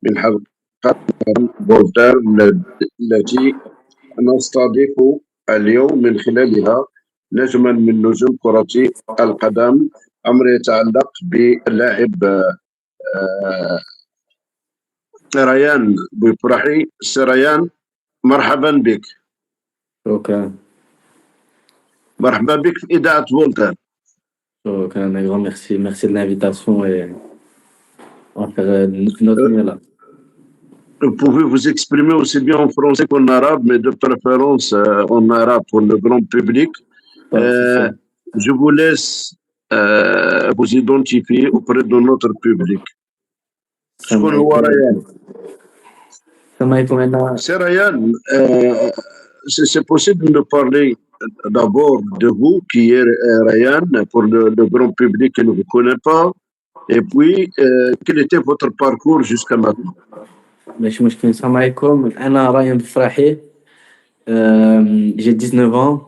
من حلقة فولتير التي نستضيف اليوم من خلالها نجما من نجوم كرة القدم. أمر يتعلق باللاعب ريان بوفرحي. سريان، مرحبا بك. شكرا. مرحبا بك في إذاعة فولتير. شكرا. Un grand merci. Merci de l'invitation et on va faire notre mieux là. Vous pouvez vous exprimer aussi bien en français qu'en arabe, mais de préférence en arabe pour le grand public. Pas de souci. Je vous laisse vous identifier auprès de notre public. شكون هو ريان؟ السلام عليكم. أنا C'est Ryan. C'est possible de nous parler d'abord de vous, qui est Ryan, pour le grand public qui ne vous connaît pas. Et puis, quel était votre parcours jusqu'à maintenant? ماشي مشكل. السلام عليكم. أنا رايان بفراحي. J'ai 19 ans.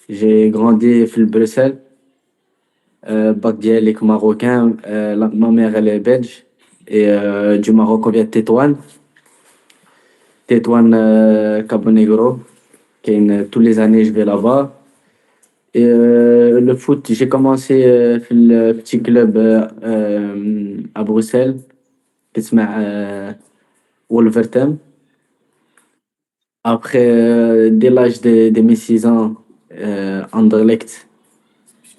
J'ai grandi في Bruxelles. Bac dialecte marocain. Ma mère elle est belge et du Maroc on vient de Tétouan. Tétouan Cabo Negro. Tous les années je vais là-bas. Et le foot, j'ai commencé في le petit club à Bruxelles qui s'appelle Wolverhampton. Après, dès l'âge de mes 6 ans, Anderlecht,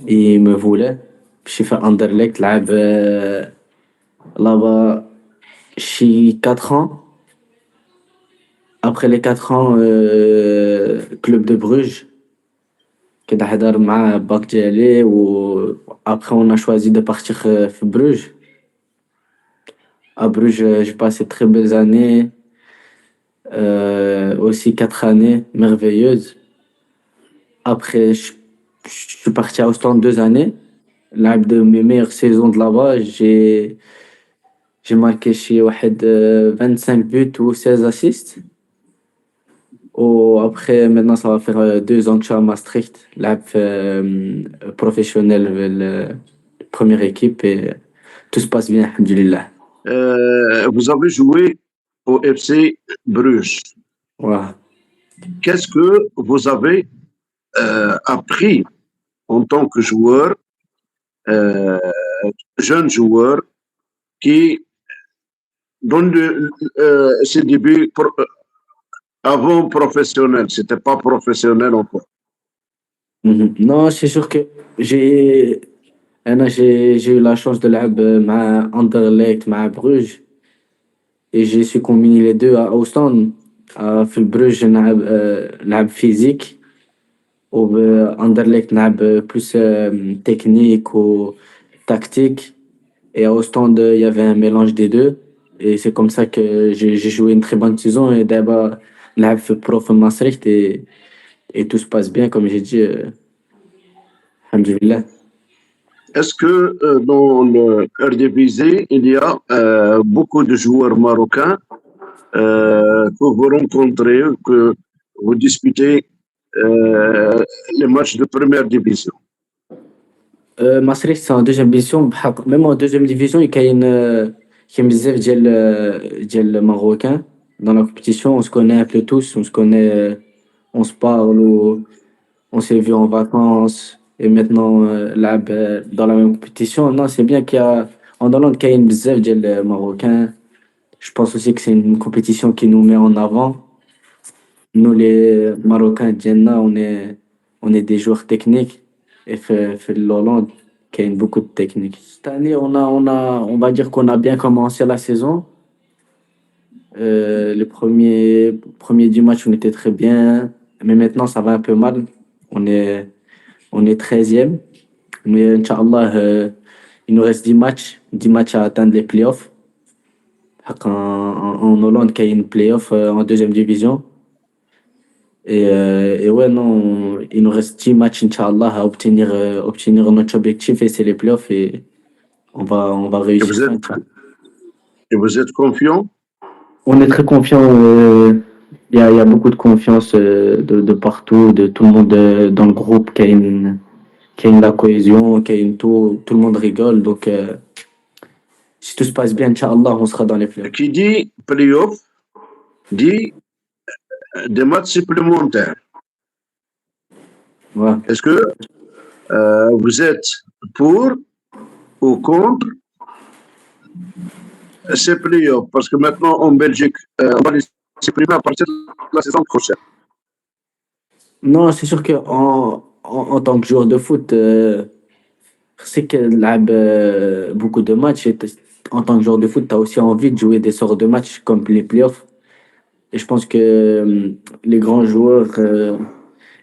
il me voulait. J'ai fait Anderlecht là-bas, j'ai 4 ans. Après les 4 ans, club de Bruges, qui est حضر مع باك ديالي. و après on a choisi de partir في Bruges. À Bruges, j'ai passé de très belles années, aussi 4 années merveilleuses. Après, je suis parti à Ostende 2 années. L'une de mes meilleures saisons de là-bas, j'ai marqué chez 25 buts ou 16 assists. Après, maintenant, ça va faire 2 ans que je suis à Maastricht, là, professionnel, la première équipe, et tout se passe bien, alhamdoulilah. Vous avez joué au FC Bruges. Ouais. Qu'est-ce que vous avez appris en tant que joueur, jeune joueur, qui donne ses débuts avant professionnel? C'était pas professionnel encore. Non, c'est sûr que j'ai eu la chance de jouer avec Anderlecht, avec Bruges, et j'ai su combiner les deux à Ostende. في Bruges, j'ai joué physique, ou Anderlecht, j'ai joué plus technique ou tactique, et à Ostende, il y avait un mélange des deux, et c'est comme ça que j'ai joué une très bonne saison, et d'abord, j'ai joué prof Maastricht, et tout se passe bien, comme j'ai dit, alhamdoulilah. Est-ce que dans le Eredivisie, il y a beaucoup de joueurs marocains que vous rencontrez, que vous disputez les matchs de première division? Maastricht, c'est en deuxième division. Même en deuxième division, il y a بزاف ديال Marocains dans la compétition. On se connaît un peu tous, on se connaît, on se parle, on s'est vu en vacances, et maintenant لعب dans la même compétition. Non, c'est bien qu'il y a en Hollande qu'il y a بزاف ديال Marocains. Je pense aussi que c'est une compétition qui nous met en avant. Nous les Marocains ديالنا, on est des joueurs techniques, et في l'Hollande qui a beaucoup de technique. Cette année, on va dire qu'on a bien commencé la saison. Les premiers 10 matchs, on était très bien. Mais maintenant, ça va un peu mal. On est 13e. Mais Inch'Allah, il nous reste 10 matchs à atteindre les playoffs. En Hollande, il y a une playoff en deuxième division. Et ouais, non, il nous reste 10 matchs, Inch'Allah, à obtenir notre objectif, et c'est les playoffs, et on va réussir ça. Et vous êtes confiant? On est très confiant. Il y a beaucoup de confiance de partout, de tout le monde dans le groupe, qui a une la cohésion, qui a une tout le monde rigole. Donc, Si tout se passe bien, Inch'Allah, on sera dans les playoffs. Qui dit playoff dit des matchs supplémentaires. Ouais. Est-ce que vous êtes pour ou contre ces playoffs? Parce que maintenant, en Belgique, on va les supprimer à partir de la saison prochaine. Non, c'est sûr que en tant que joueur de foot, c'est que beaucoup de matchs. En tant que joueur de foot, tu as aussi envie de jouer des sortes de matchs comme les playoffs. Et je pense que les grands joueurs,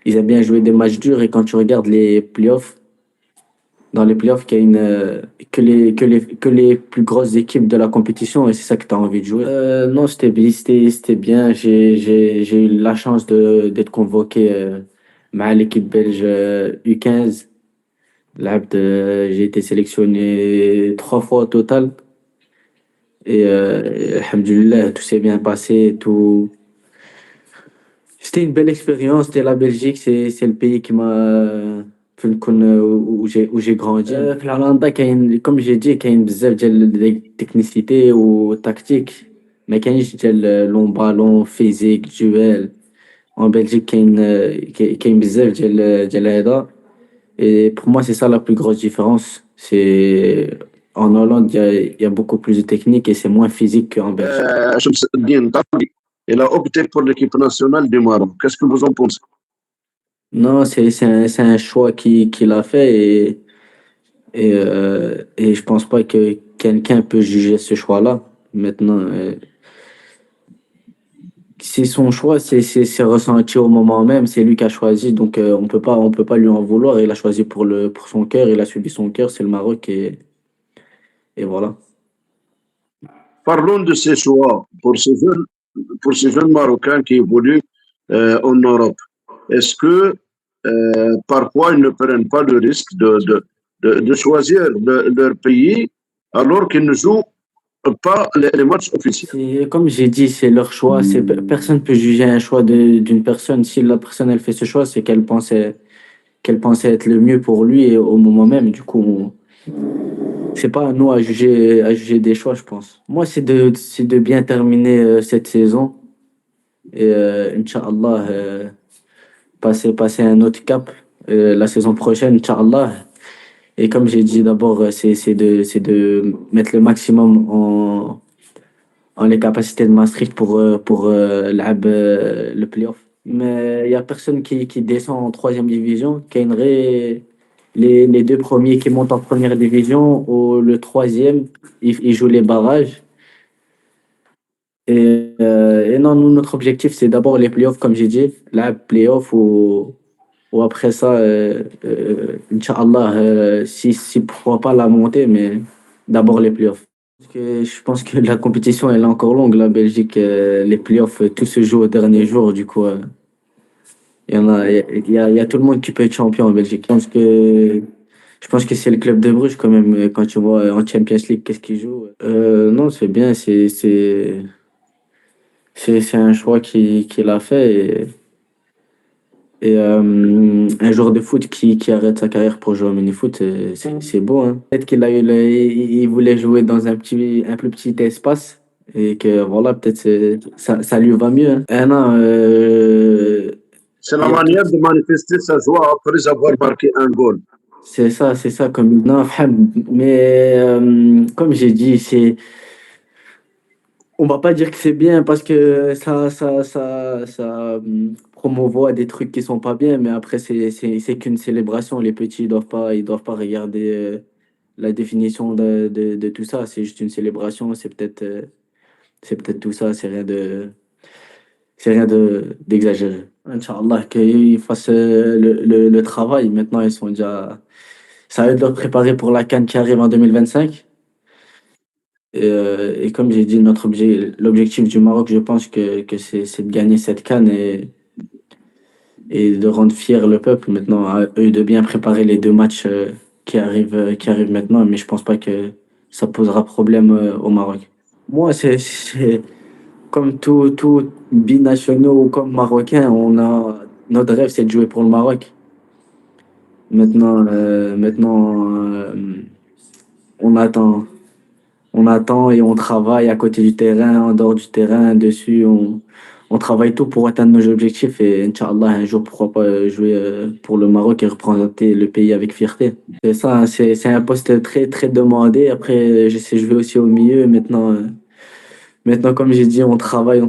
ils aiment bien jouer des matchs durs. Et quand tu regardes les playoffs, dans les playoffs, qu'il y a que les plus grosses équipes de la compétition, et c'est ça que tu as envie de jouer. Non, c'était bien. J'ai eu la chance d'être convoqué à l'équipe belge U15. J'ai été sélectionné 3 fois au total. Et alhamdoulilah, tout s'est bien passé. C'était une belle expérience. C'était la Belgique. C'est le pays qui m'a où j'ai grandi. في الهولندا comme j'ai dit كاين بزاف ديال التكنيسيتي والتكتيك. ما كاينش ديال لون بالون فيزيك duel. En Belgique كاين بزاف ديال هذا. Et pour moi, c'est ça la plus grosse différence. C'est en Hollande, il y a beaucoup plus de technique et c'est moins physique qu'en Belgique. Shams Eddine Tali, il a opté pour l'équipe nationale du Maroc. Qu'est-ce que vous en pensez? Non, c'est un choix qu'il a fait et je pense pas que quelqu'un peut juger ce choix-là. Maintenant, c'est son choix, c'est ressenti au moment même, c'est lui qui a choisi, donc on peut pas lui en vouloir. Il a choisi pour son cœur, il a suivi son cœur, c'est le Maroc et voilà. Parlons de ces choix pour ces jeunes Marocains qui évoluent en Europe. Est-ce que parfois ils ne prennent pas le risque de choisir leur pays alors qu'ils ne jouent pas les matchs officiels? Comme j'ai dit, c'est leur choix. Personne peut juger un choix d'une personne. Si la personne elle fait ce choix, c'est qu'elle pensait être le mieux pour lui et au moment même. Du coup, c'est pas à nous à juger des choix, je pense. Moi, c'est de bien terminer cette saison et Inch'Allah, passer un autre cap la saison prochaine, Inch'Allah. Et comme j'ai dit d'abord, c'est de mettre le maximum en les capacités de Maastricht pour le playoff. Mais il n'y a personne qui descend en troisième division. Les deux premiers qui montent en première division, ou le troisième, ils jouent les barrages. Et non, nous, notre objectif, c'est d'abord les playoffs, comme j'ai dit. Là, playoff ou après ça, Inch'Allah, si pourquoi pas la montée, mais d'abord les playoffs. Parce que je pense que la compétition, elle est encore longue. La Belgique, les playoffs, tout se joue au dernier jour. Du coup, il y a tout le monde qui peut être champion en Belgique. Je pense que c'est le club de Bruges quand même. Quand tu vois en Champions League, qu'est-ce qu'ils jouent. Non, c'est bien. C'est un choix qu'il a fait. Et un joueur de foot qui arrête sa carrière pour jouer au mini-foot, c'est beau, hein. Peut-être il voulait jouer dans un plus petit espace et que voilà, peut-être ça lui va mieux, hein. Non, C'est la il y a manière de manifester sa joie après avoir marqué un goal. c'est ça comme non, mais comme j'ai dit, on va pas dire que c'est bien parce que ça promouvoit des trucs qui sont pas bien, mais après, c'est qu'une célébration. Les petits, ils doivent pas regarder la définition de tout ça. C'est juste une célébration. C'est peut-être tout ça. C'est rien d'exagéré. Inch'Allah, qu'ils fassent le travail. Maintenant, ils sont déjà. Ça va être de leur préparer pour la CAN qui arrive en 2025. Et comme j'ai dit, l'objectif du Maroc, je pense que c'est de gagner cette CAN et de rendre fier le peuple. Maintenant, à eux de bien préparer les deux matchs qui arrivent maintenant. Mais je pense pas que ça posera problème au Maroc. Moi, c'est comme tout binationaux ou comme Marocain, notre rêve, c'est de jouer pour le Maroc. Maintenant, on attend. on attend et on travaille à côté du terrain, en dehors du terrain, dessus. On travaille tout pour atteindre nos objectifs et Inch'Allah, un jour, pourquoi pas jouer pour le Maroc et représenter le pays avec fierté. C'est ça, hein, c'est un poste très, très demandé. Après, je sais jouer aussi au milieu. Maintenant, comme j'ai dit, on travaille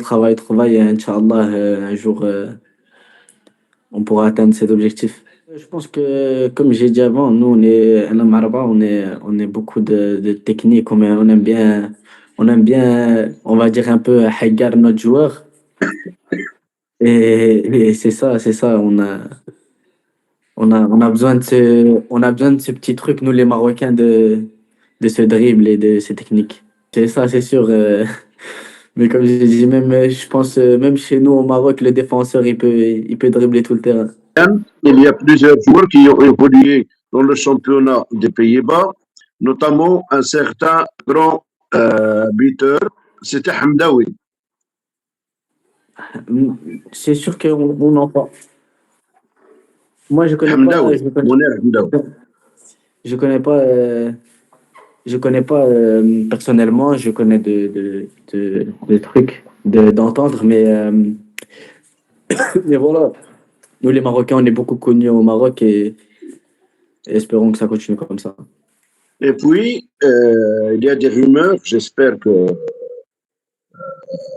et Inch'Allah, un jour, on pourra atteindre cet objectif. Je pense que, comme j'ai dit avant, nous, à Maraba, on est beaucoup de technique, on aime bien, on va dire un peu hagar notre joueur. Et c'est ça, on a besoin de ce petit truc, nous les Marocains, de ce dribble et de ces techniques. C'est ça, c'est sûr. Mais comme je dis, même, je pense, même chez nous au Maroc, le défenseur, il peut dribbler tout le terrain. Il y a plusieurs joueurs qui ont évolué dans le championnat des Pays-Bas, notamment un certain grand buteur, c'était Hamdaoui. C'est sûr qu'on en parle. Moi, Hamdaoui, Moner Hamdaoui. je connais pas, je connais pas personnellement, je connais de trucs, d'entendre, mais voilà. Nous, les Marocains, on est beaucoup connus au Maroc et espérons que ça continue comme ça. Et puis, il y a des rumeurs, j'espère que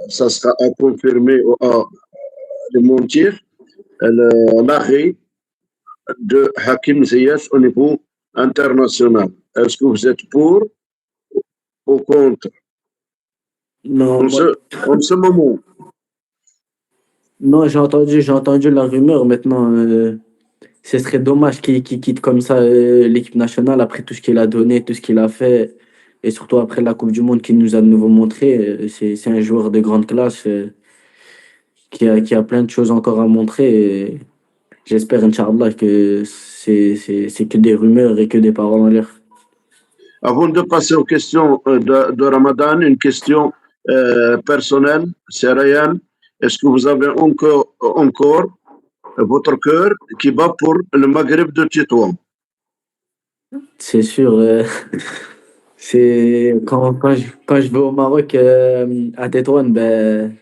ça sera à confirmer ou à démentir, l'arrêt de Hakim Ziyech au niveau international. Est-ce que vous êtes pour ou contre Non, en moi, ce moment? non, j'ai entendu la rumeur. Maintenant, ce serait dommage qu'il quitte comme ça l'équipe nationale après tout ce qu'il a donné, tout ce qu'il a fait, et surtout après la Coupe du Monde qu'il nous a de nouveau montré. C'est un joueur de grande classe qui a plein de choses encore à montrer. Et j'espère, Inch'Allah, que c'est que des rumeurs et que des paroles en l'air. Avant de passer aux questions de Ramadan, une question personnelle, c'est Ryan. Est-ce que vous avez encore votre cœur qui bat pour le Maghreb de Tétouan? C'est sûr. C'est quand je vais au Maroc à Tétouan, ben,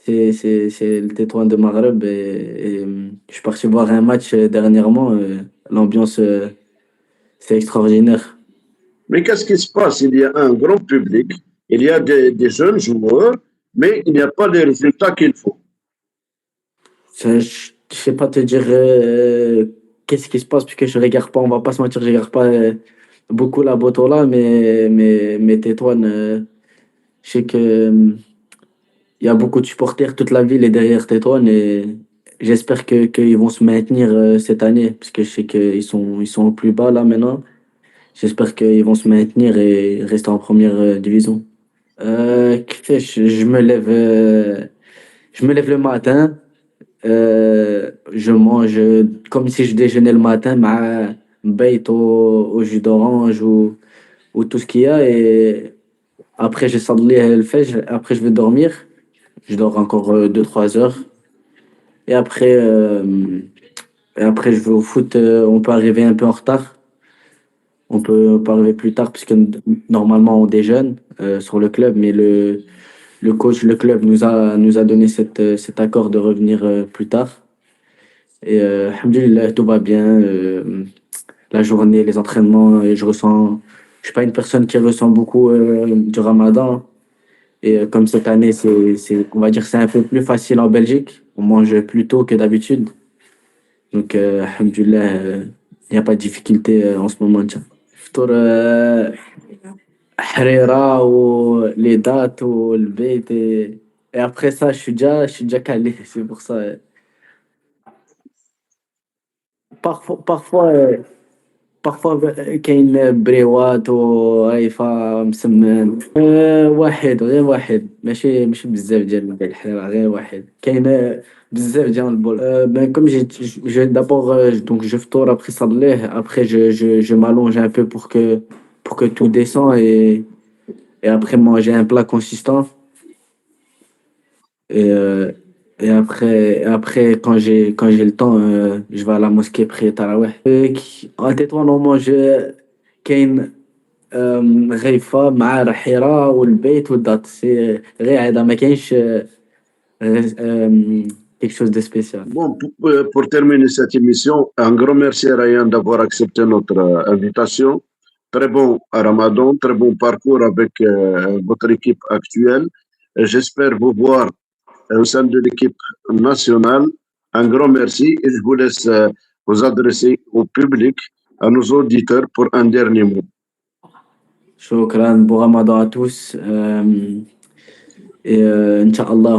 c'est le Tétouan de Maghreb je suis parti voir un match dernièrement. L'ambiance, c'est extraordinaire. Mais qu'est-ce qui se passe? Il y a un grand public, il y a des jeunes joueurs, mais il n'y a pas les résultats qu'il faut. Je sais pas te dire qu'est-ce qui se passe puisque je regarde pas, on va pas se mentir, je regarde pas beaucoup la Botola, mais Tétouan, je sais que il y a beaucoup de supporters, toute la ville est derrière Tétouan et j'espère qu'ils vont se maintenir cette année parce que je sais ils sont au plus bas là maintenant. J'espère qu'ils vont se maintenir et rester en première division. Je me lève le matin, je mange comme si je déjeunais le matin, مع بيض au jus d'orange ou tout ce qu'il y a et après j'ai صلي الفجر, après je vais dormir. Je dors encore 2-3 heures. Et après, euh, et après, je vais au foot. On peut arriver un peu en retard. On peut arriver plus tard puisque normalement on déjeune sur le club. Mais le coach, le club nous a donné cet accord de revenir plus tard. Et alhamdoulilah, tout va bien. La journée, les entraînements, je suis pas une personne qui ressent beaucoup du Ramadan. Et comme cette année, on va dire, c'est un peu plus facile en Belgique. On mange plus tôt que d'habitude. Donc, alhamdoulilah, il n'y a pas de difficulté en ce moment. Tiens. فطور حريرة les dates le bait et après ça, je suis déjà calé. C'est pour ça. Parfois, parfois كاين بريوات وهيفا مسمن واحد غير واحد ماشي بزاف ديال الحريرة غير واحد كاين بزاف ديال البول ben, comme j'ai d'abord donc je ftour après صليه après je m'allonge un peu pour que tout descend et après manger un plat consistant et après quand j'ai le temps je vais à la mosquée prier tarawih en Tétouan on mange كاين غيفة مع الحيرة والبيت والدات سي غير هذا ما كاينش quelque chose de spécial. Bon, pour terminer cette émission, un grand merci Ryan d'avoir accepté notre invitation. Très bon Ramadan, très bon parcours avec votre équipe actuelle. Et j'espère vous voir au sein de l'équipe nationale. Un grand merci et je vous laisse vous adresser au public, à nos auditeurs pour un dernier mot. شكرا bon Ramadan à tous et Inch'Allah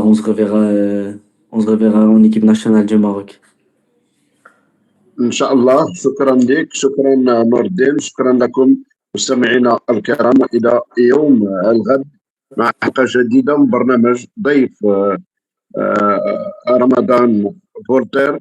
on se reverra en équipe nationale du Maroc. إن شاء الله. شكرا لك، شكرا نور الدين، شكرا لكم مستمعينا الكرام. إلى يوم الغد مع حلقة جديدة من برنامج ضيف رمضان فولتير.